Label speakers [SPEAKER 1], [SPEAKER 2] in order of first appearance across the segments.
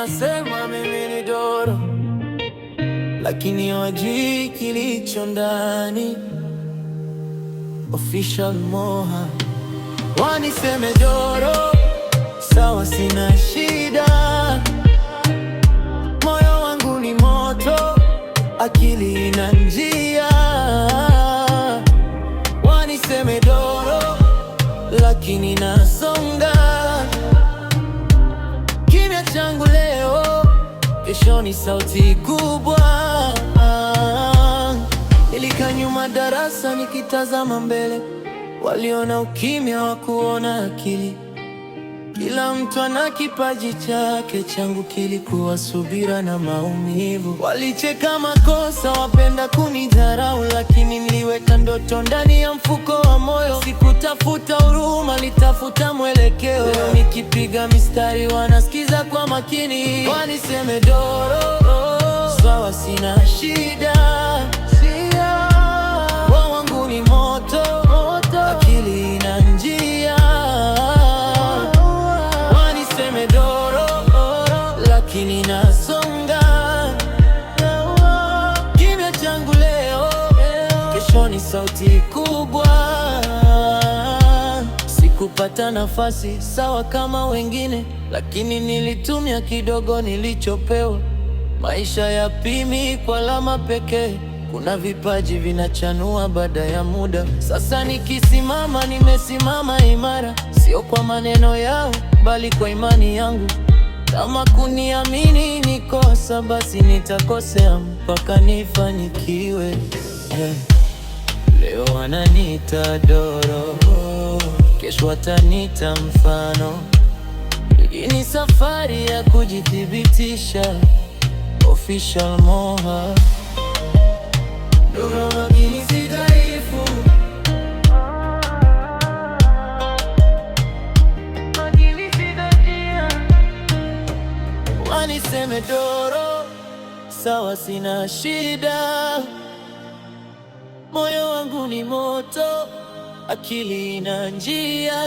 [SPEAKER 1] wanasema mimi ni Doro, lakini hawajui kilicho ndani. Official Moha. Waniseme Doro, sawa, sina shida. Moyo wangu ni moto, akili ina njia. Waniseme Doro, lakini nasonga. Kimya changu leo, kesho ni sauti kubwa. Nilikaa nyuma darasa nikitazama mbele, waliona ukimya wa kuona akili. Kila mtu ana kipaji chake, changu kilikuwa subira na maumivu. Walicheka makosa, wapenda kunidharau, lakini niliweka ndoto ndani ya mfuko wa moyo. Sikutafuta huruma, nilitafuta mwelekeo. Leo nikipiga mistari wanasikiza kwa makini. Waniseme Doro, sawa, sina shida. Moyo wangu ni moto, akili ina njia. Waniseme Doro, lakini nasonga. Kimya changu leo, kesho ni sauti kubwa. Sikupata nafasi sawa kama wengine, lakini nilitumia kidogo nilichopewa. Maisha yapimi kwa alama pekee. Kuna vipaji vinachanua baada ya muda. Sasa nikisimama, nimesimama imara, sio kwa maneno yao, bali kwa imani yangu. Kama kuniamini ni kosa, basi nitakosea mpaka nifanikiwe. Leo wananiita Doro, kesho wataniita Mfano. Hii ni safari ya kujithibitisha. Official Moha. Doro lakini si dhaifu, lakini si dhaifu. Waniseme Doro, sawa, sina shida. Moyo wangu ni moto, akili ina njia.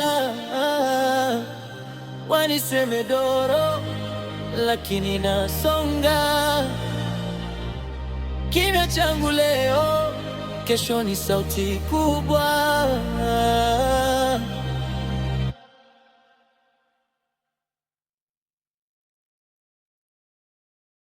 [SPEAKER 1] Waniseme Doro, lakini nasonga. Kimya changu leo, kesho ni sauti kubwa.